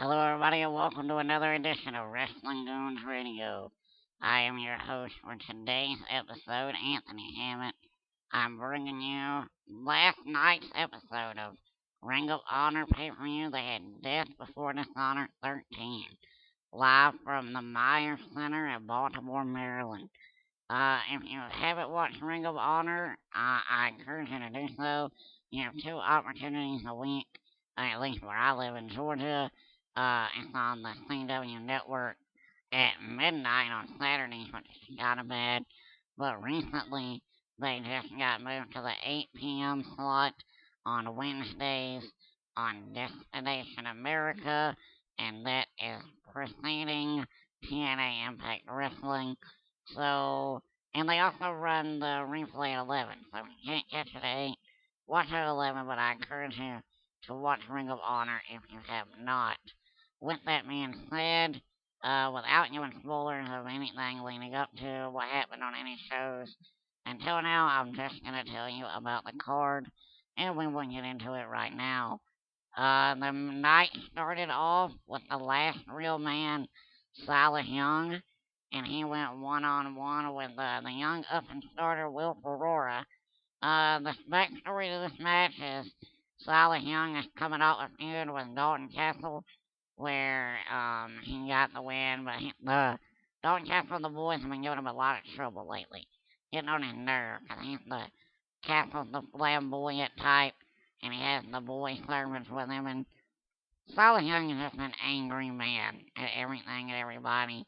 Hello, everybody, and welcome to another edition of Wrestling Goons Radio. I am your host for today's episode, Anthony Hammett. I'm bringing you last night's episode of Ring of Honor pay-per-view. They had Death Before Dishonor 13, live from the Myers Center in Baltimore, Maryland. If you haven't watched Ring of Honor, I encourage you to do so. You have two opportunities a week, at least where I live in Georgia. It's on the CW network at midnight on Saturdays, which is kind of bad. But recently, they just got moved to the 8 p.m. slot on Wednesdays on Destination America, and that is preceding TNA Impact Wrestling. So, and they also run the replay at 11, so if you can't catch it at 8, watch it at 11, but I encourage you to watch Ring of Honor if you have not. With that being said, without giving spoilers of anything leading up to what happened on any shows, until now, I'm just going to tell you about the card, and we will get into it right now. The night started off with the last real man, Silas Young, and he went one-on-one with the young up-and-starter, Will Ferrara. The backstory to this match is Silas Young is coming off a feud with Dalton Castle, where he got the win, but the Dalton Castle and the boys have been giving him a lot of trouble lately, getting on his nerve, because he's the Castle's the flamboyant type, and he has the boy servants with him, and Silas Young is just an angry man at everything and everybody.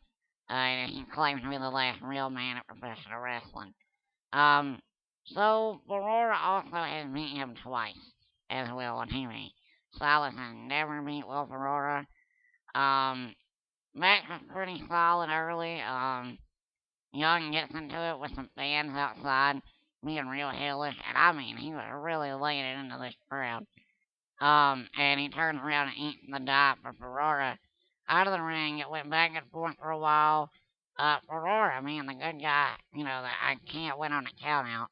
And he claims to be the last real man at professional wrestling. So Ferrara also has beat him twice, as well on TV. Silas has never beat Will Ferrara. Match was pretty solid early. Young gets into it with some fans outside, being real hellish, and I mean, he was really laying it into this crowd. And he turns around and eats the dive for Ferrara out of the ring. It went back and forth for a while. Ferrara, man, the good guy, that I can't win on a count out,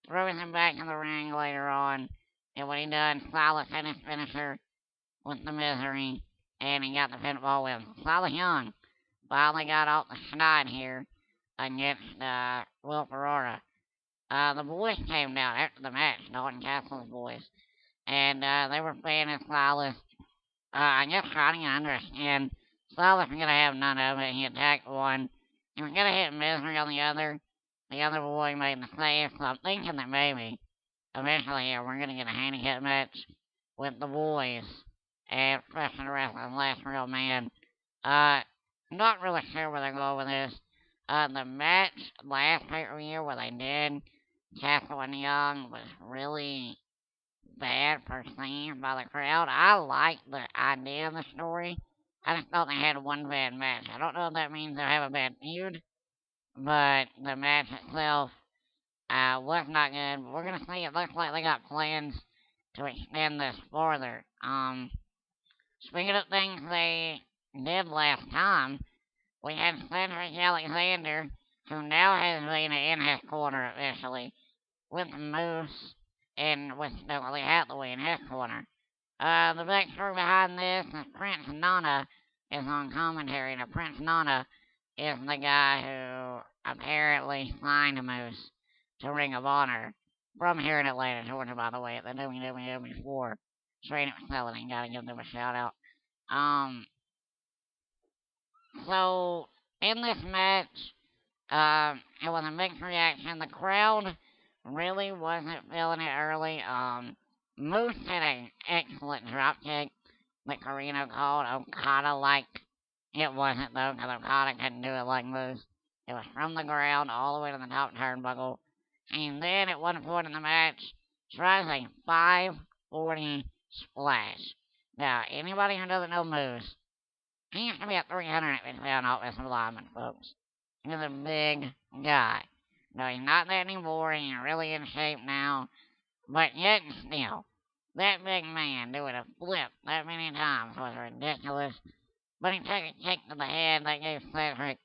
throws him back in the ring later on. And when he done, Silas had his finisher with the misery, and he got the pinfall win. Silas Young finally got off the schneid here against Will Ferrara. The boys came down after the match, Dalton Castle's boys, and they were fanning Silas. I guess trying to understand. Silas was going to have none of it. He attacked one. He was going to hit Misery on the other. The other boy made the save, so I'm thinking that maybe eventually here we're going to get a handicap match with the boys and professional wrestling last real man. Not really sure where they're going with this. The match last pay-per-view where they did Castle and Young was really bad perceived by the crowd. I like the idea of the story. I just thought they had one bad match. I don't know if that means they have a bad feud, but the match itself was not good. But we're gonna see. It looks like they got plans to extend this further. Speaking of things they did last time, we had Cedric Alexander, who now has Vena in his corner officially, with Moose and with Stokely Hathaway in his corner. The backstory behind this is Prince Nana is on commentary. Now, Prince Nana is the guy who apparently signed Moose to Ring of Honor from here in Atlanta, Georgia, by the way, at the WWF training facility. Gotta give them a shout out. So, in this match, it was a mixed reaction. The crowd really wasn't feeling it early. Moose had an excellent dropkick that Carino called Okada like. It wasn't though, because Okada couldn't do it like Moose. It was from the ground all the way to the top turnbuckle. And then at one point in the match, tries a 540 splash. Now, anybody who doesn't know Moose, he used to be a 350 pound offensive lineman, folks. He's a big guy. No, he's not that anymore. He's really in shape now. But yet and still, that big man doing a flip that many times was ridiculous. But he took a kick to the head that gave Cedric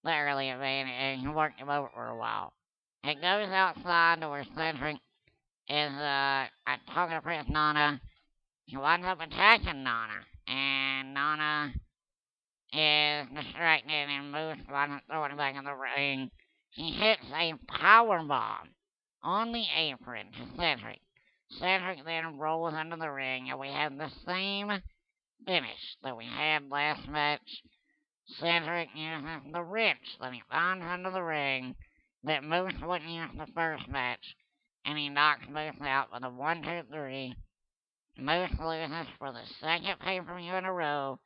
the early advantage, and he worked him over for a while. It goes outside to where Cedric is talking to Prince Nana. He winds up attacking Nana, and and Nana is distracted and Moose wasn't throwing back in the ring. He hits a power bomb on the apron to Cedric. Cedric then rolls into the ring, and we have the same finish that we had last match. Cedric uses the wrench that he finds under the ring that Moose wouldn't use the first match, and he knocks Moose out with a 1, 2, 3. Moose loses for the second pay-per-view in a row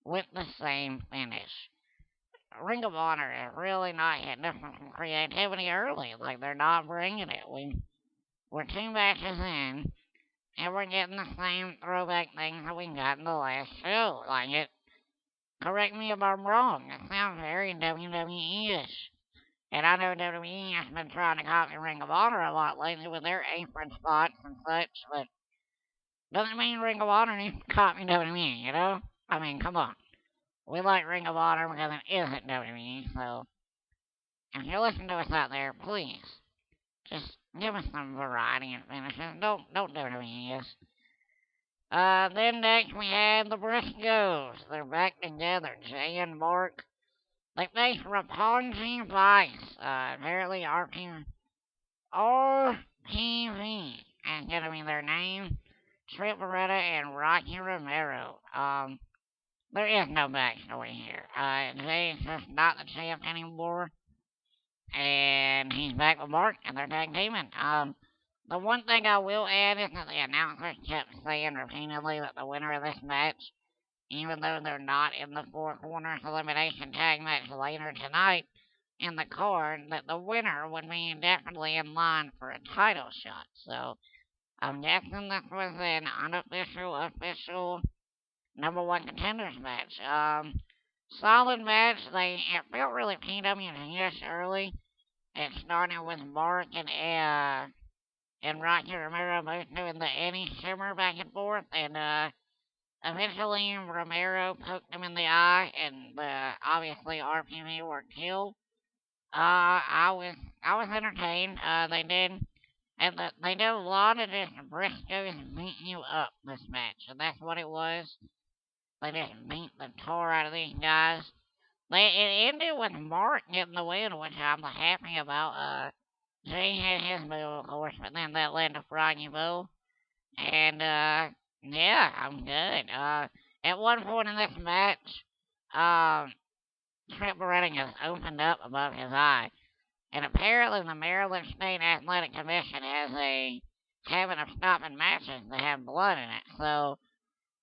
with the same finish. Ring of Honor is really not hitting us with some creativity early. Like, they're not bringing it. We're 2 matches in, and we're getting the same throwback things that we got in the last show. Like, correct me if I'm wrong, it sounds very WWE-ish. And I know WWE has been trying to copy Ring of Honor a lot lately with their apron spots and such, but doesn't mean Ring of Honor needs to copy WWE, you know? I mean, come on. We like Ring of Honor because it isn't WWE, so if you listen to us out there, please, just give us some variety in finishes. Don't WWE us. Then next we had the Briscoes. They're back together, Jay and Mark. They face Rapunzel Vice. Apparently RPV is gonna be their name. Trip Beretta and Rocky Romero. There is no backstory here. Jay's just not the champ anymore, and he's back with Mark, and they're tag teaming. The one thing I will add is that the announcers kept saying repeatedly that the winner of this match, even though they're not in the Four Corners Elimination Tag match later tonight in the card, that the winner would be definitely in line for a title shot. So I'm guessing this was an unofficial, official #1 contenders match. Solid match. It felt really PWG-ish early. It started with Mark and Rocky Romero both doing the Eddie Shimmer back and forth, and eventually Romero poked him in the eye, and obviously RPV were killed. I was entertained. They did a lot of this Briscoes beat you up this match, and that's what it was. They just beat the tar out of these guys. It ended with Mark getting the win, which I'm happy about. Jay had his move, of course, but then that led to Froggy Bull. And, yeah, I'm good. At one point in this match, Trip Beretta has opened up above his eye. And apparently the Maryland State Athletic Commission has a habit of stopping matches that have blood in it. So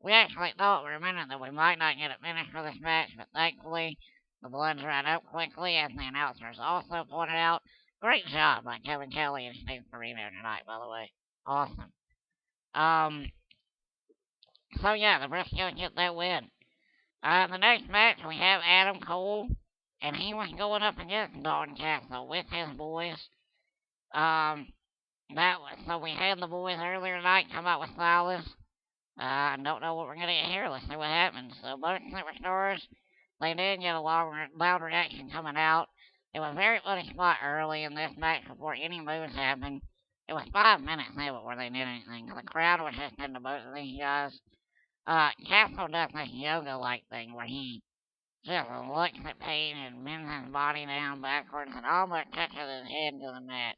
we actually thought for a minute that we might not get it finished for this match, but thankfully the blood dried up quickly, as the announcers also pointed out. Great job by Kevin Kelly and Steve Corino tonight, by the way. Awesome. So yeah, the Briscoes get that win. The next match we have Adam Cole, and he was going up against Dalton Castle with his boys. So we had the boys earlier tonight come out with Silas. I don't know what we're gonna get here. Let's see what happens. So both superstars, they did get a loud reaction coming out. It was a very funny spot early in this match before any moves happened. It was 5 minutes in before they did anything. The crowd was just into both of these guys. Castle does this yoga-like thing where he just looks at Payne and bends his body down backwards and almost touches his head to the mat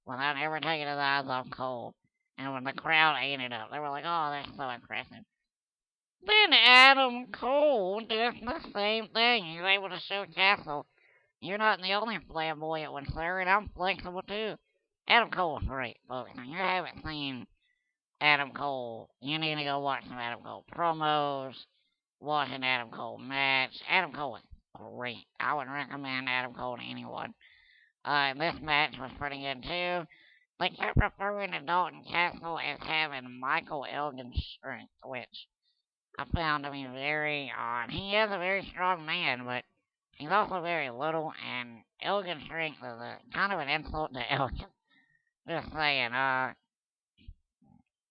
without ever taking his eyes off Cole. And when the crowd ate it up, they were like, oh, that's so impressive. Then Adam Cole does the same thing. He's able to show Castle, you're not the only flamboyant one, sir, and I'm flexible too. Adam Cole's great, folks. If you haven't seen Adam Cole, you need to go watch some Adam Cole promos, watch an Adam Cole match. Adam Cole is great. I would recommend Adam Cole to anyone. This match was pretty good too. They kept referring to Dalton Castle as having Michael Elgin's strength, which I found to be very odd. He is a very strong man, but he's also very little, and Elgin's strength is kind of an insult to Elgin. Just saying,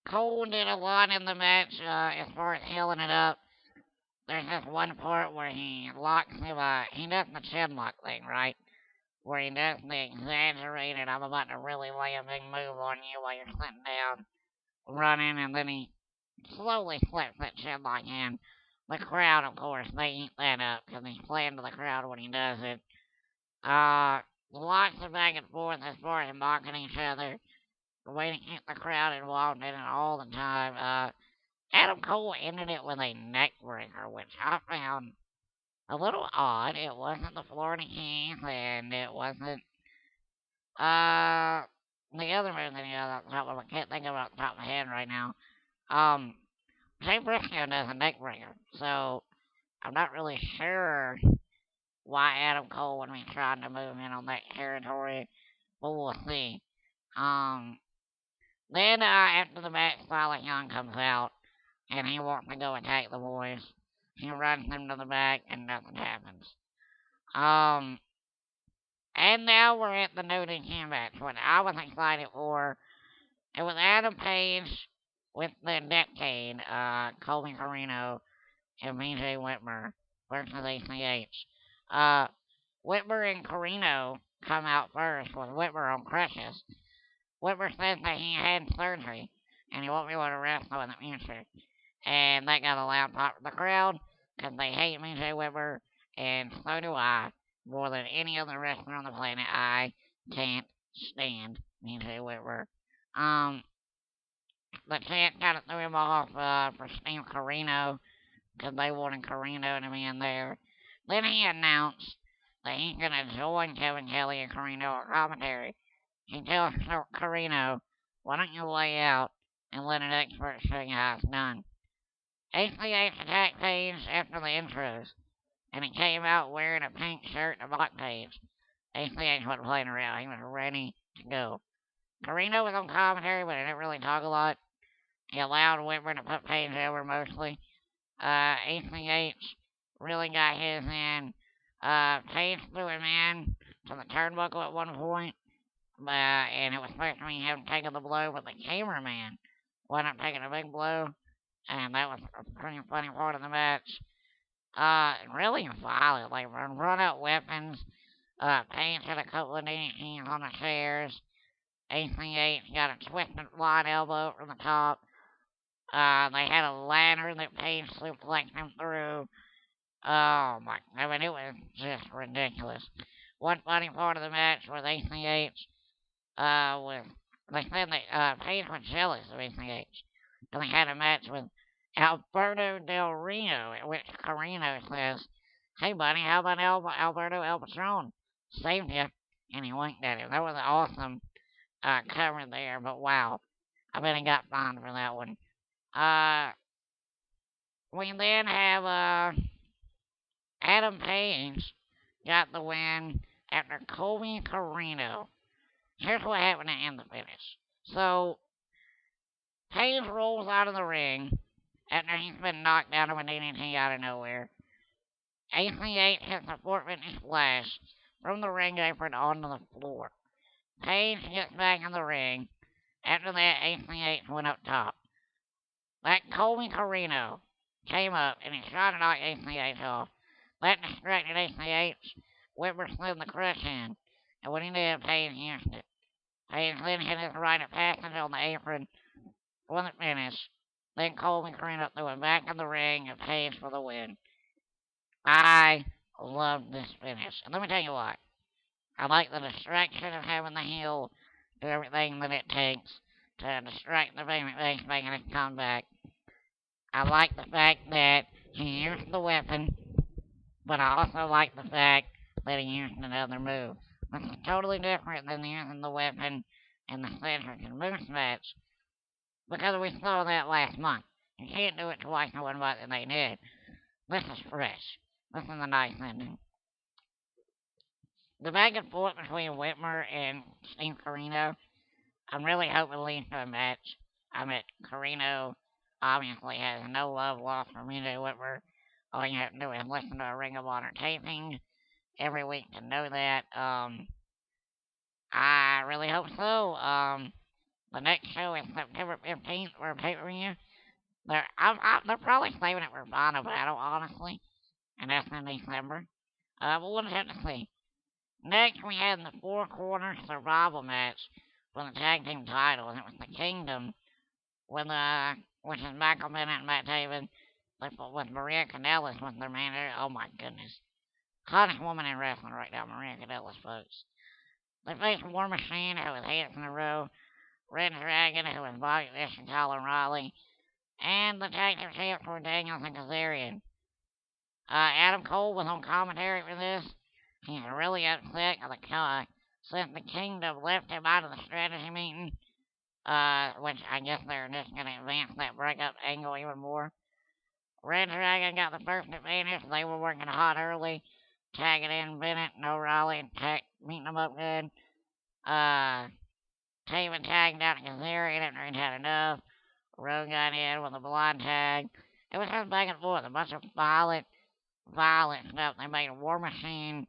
Cole did a lot in the match, as far as healing it up. There's this one part where he locks him, he does the chin lock thing, right? Where he does the exaggerated, I'm about to really lay a big move on you while you're sitting down, running, and then he slowly slips that chin lock in. the crowd, of course, they eat that up because he's playing to the crowd when he does it. Uh, Lots of back and forth as far as mocking each other, the way to keep the crowd involved in it all the time. Adam Cole ended it with a neck breaker, which I found a little odd. It wasn't the Florida Keys, and it wasn't uh the other move that he had off the top of I can't think of it off the top of my head right now. Um, Jay Briscoe does a neck breaker, so I'm not really sure why Adam Cole would be trying to move in on that territory, but we'll see. Um, then after the match, Silas Young comes out and he wants to go attack the boys. He runs them to the back and nothing happens. Um, and now we're at the No DQ match, what I was excited for. It was Adam Page with the Decade, Colby Corino, and BJ Whitmer versus ACH. Uh, Whitmer and Corino come out first with Whitmer on crutches. Whitmer says that he had surgery and he won't be able to wrestle in the future. And that got a loud pop from the crowd because they hate BJ Whitmer, and so do I. More than any other wrestler on the planet, I can't stand BJ Whitmer. Um, the chant kind of threw him off for Steve Corino because they wanted Corino to be in there. Then he announced that he's going to join Kevin Kelly and Corino at commentary. He tells Corino, why don't you lay out and let an expert show you how it's done. ACH attacked Page after the intros, and he came out wearing a pink shirt and a mock Page. ACH wasn't playing around, he was ready to go. Corino was on commentary, but he didn't really talk a lot. He allowed Whitmer to put Page over mostly. ACH really got his in. Page threw him in to the turnbuckle at one point, and it was supposed to be him taking the blow, but the cameraman wound up taking a big blow, and that was a pretty funny part of the match. Really violent, like run out weapons. Page had a couple of DDTs on the chairs. ACH got a twisted flying elbow from the top. They had a ladder that Page suplexed him through. Oh my, I mean, it was just ridiculous. One funny part of the match was ACH, was, they said that, Page was jealous of ACH. And they had a match with Alberto Del Rio, in which Corino says, hey buddy, how about Alberto El Patron? Saved you. And he winked at him. That was an awesome, cover there, but wow. I bet he got fined for that one. We then have, Adam Page got the win after Colby Corino. Here's what happened to end the finish. So, Page rolls out of the ring after he's been knocked down with an DDT out of nowhere. ACH hits a 450 splash from the ring apron onto the floor. Page gets back in the ring. After that, ACH went up top. That Colby Corino came up and he tried to knock ACH off. That distracted ACH. Whitmer slid the crush in, and when he did, Page used it. Page then hit his right of passage on the apron for the finish. Then Colby Corino threw him back in the ring and Page for the win. I love this finish. And let me tell you what. I like the distraction of having the heel do everything that it takes to distract the babyface making his comeback. I like the fact that he used the weapon, but I also like the fact that he used another move. This is totally different than using the weapon in the Cedric and Moose match, because we saw that last month. You can't do it twice in one month, and they did. This is fresh. This is a nice ending. The back and forth between Whitmer and Steve Corino, I'm really hoping leads to a match. I mean, Corino obviously has no love lost for BJ Whitmer. All you have to do is listen to a Ring of Honor taping every week to know that. I really hope so. The next show is September 15th for a pay-per-view. They're probably saving it for Final Battle, honestly, and that's in December. But we'll just have to see. Next, we had the four-corner survival match for the tag team titles. It was the Kingdom with which is Michael Bennett and Matt Taven with Maria Kanellis was their manager. Oh my goodness. Hottest woman in wrestling right now, Maria Kanellis, folks. They faced War Machine, who was Hits in a row, Red Dragon, who was Bobby Fish and Colin Riley, and the tag team champs were Daniels and Kazarian. Adam Cole was on commentary for this. He's really upset since the Kingdom left him out of the strategy meeting, which I guess they're just going to advance that breakup angle even more. Red Dragon got the first advantage. They were working hot early, tagging in Bennett and O'Reilly and meeting them up good. Taven tagged out Kazarian after he'd had enough. Rowe got in with a blind tag. It was just back and forth, a bunch of violent stuff. They made War Machine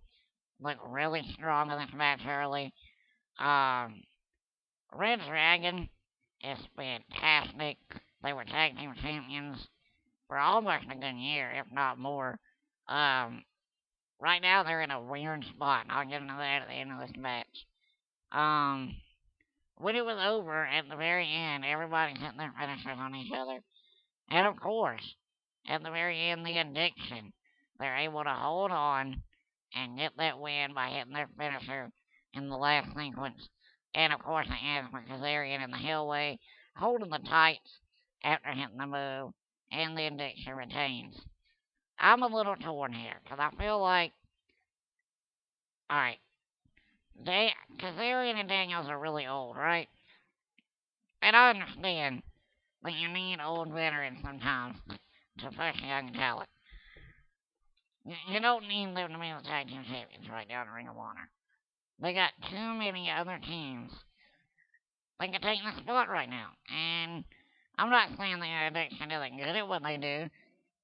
look really strong in this match early. Red Dragon is fantastic. They were tag team champions for almost a good year, if not more. Right now they're in a weird spot, and I'll get into that at the end of this match. When it was over, at the very end, everybody hit their finishers on each other. And of course, at the very end, the addiction. They're able to hold on and get that win by hitting their finisher in the last sequence. And of course, it ends with Kazarian in the Hillway holding the tights after hitting the move, and the addiction retains. I'm a little torn here because I feel like, alright, Kazarian and Daniels are really old, right? And I understand that you need old veterans sometimes to push young talent. You don't need them to be the tag team champions right now in Ring of Honor. They got too many other teams they can take the spot right now. And I'm not saying the addiction isn't good at what they do.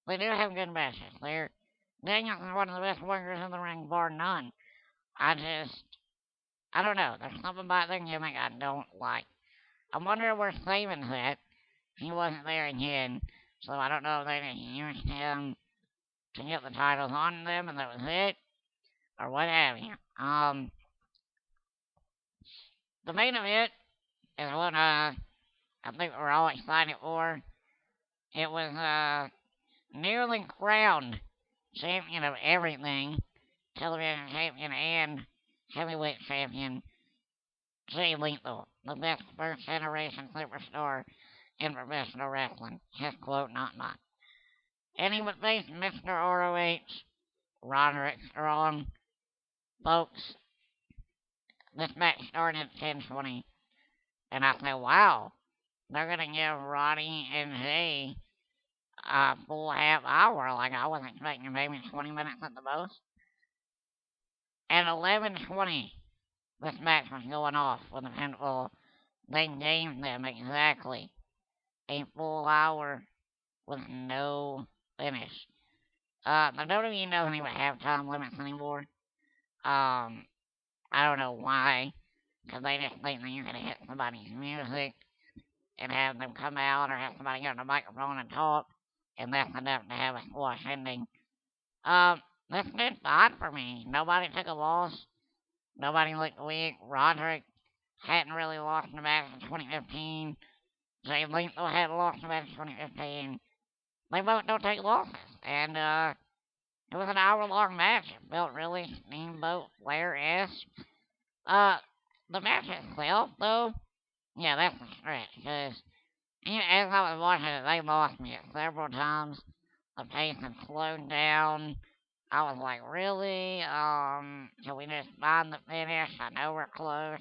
They do have good matches. Daniels is one of the best workers in the ring, bar none. I don't know. There's something about their gimmick I don't like. I wonder if we're saving that. He wasn't there again, so I don't know if they just used him to get the titles on them and that was it, or what have you. The main event is what I think we're all excited for. It was nearly crowned champion of everything, television champion and heavyweight champion, Jay Lethal, the best first generation superstar in professional wrestling. His quote, not mine. And he would face Mr. ROH, Roderick Strong. Folks, this match started at 10:20, and I said, wow, they're going to give Roddy and Jay a full half hour. Like, I was expecting maybe 20 minutes at the most. At 11:20, this match was going off with a pinfall. They gave them exactly a full hour with no finish. The WWE doesn't even have time limits anymore. I don't know why, because they just think that you're going to hit somebody's music and have them come out or have somebody get on the microphone and talk, and that's enough to have a squash ending. This did fine for me. Nobody took a loss. Nobody looked weak. Roderick hadn't really lost the match in 2015. Jay Lethal hadn't lost the match in 2015. They both don't take losses. And it was an hour-long match. It felt really Steamboat Flair-esque. The match itself, though, yeah, that's a stretch. Because as I was watching it, they lost me several times. The pace had slowed down. I was like, really? Can we just find the finish? I know we're close.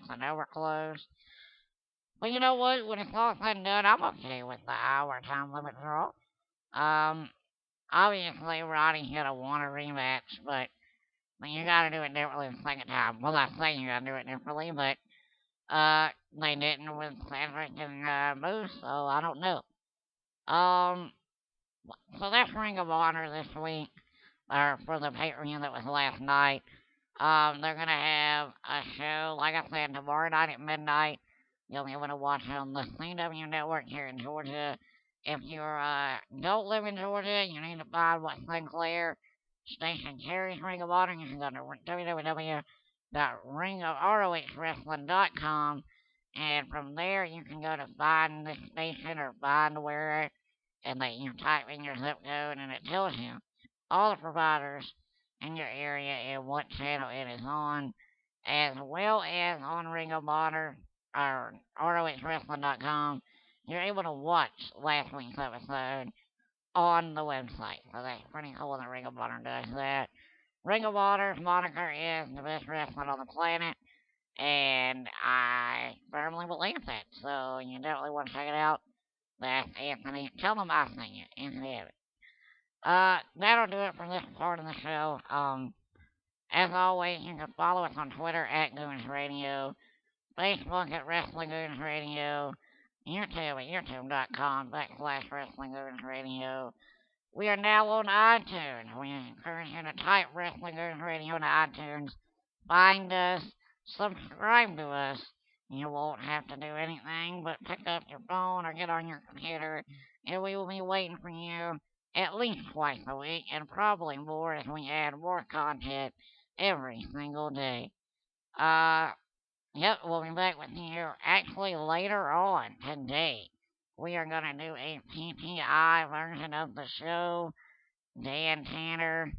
But you know what? When it's all said and done, I'm okay with the hour time limit draw. Obviously, Roddy should have won a rematch, but you gotta do it differently the second time. Well, not saying you gotta do it differently, but they didn't with Cedric and Moose, so I don't know. So that's Ring of Honor this week, or for the pay-per-view that was last night. They're gonna have a show, like I said, tomorrow night at midnight. You'll be able to watch it on the CW network here in Georgia. If you don't live in Georgia, you need to find what Sinclair station carries Ring of Honor. You can go to www.ringofrohwrestling.com, and from there you can go to find the station or find where and they you type in your zip code, and it tells you all the providers in your area and what channel it is on, as well as on Ring of Honor or ROHWrestling.com. You're able to watch last week's episode on the website. So that's pretty cool that Ring of Honor does that. Ring of Honor's moniker is the best wrestling on the planet, and I firmly believe that. So you definitely want to check it out. That's Anthony. Tell them I sing it, Anthony Abbott. That'll do it for this part of the show. As always, you can follow us on Twitter at Goons Radio, Facebook at Wrestling Goons Radio, YouTube at youtube.com/ Wrestling Goons Radio. We are now on iTunes. We encourage you to type Wrestling Goons Radio into iTunes, find us, subscribe to us. You won't have to do anything but pick up your phone or get on your computer, and we will be waiting for you at least twice a week, and probably more as we add more content every single day. Uh, yep, we'll be back with you actually later on today. We are going to do a PTI version of the show. Dan Tanner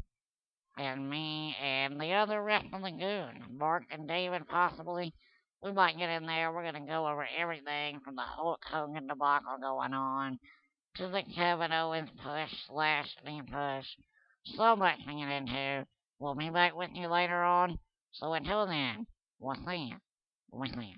and me and the other wrestling goons, Mark and David possibly. We might get in there. We're going to go over everything from the Hulk Hogan debacle going on to the Kevin Owens push/knee push. So much to get into. We'll be back with you later on. So until then, we'll see you. We'll see you.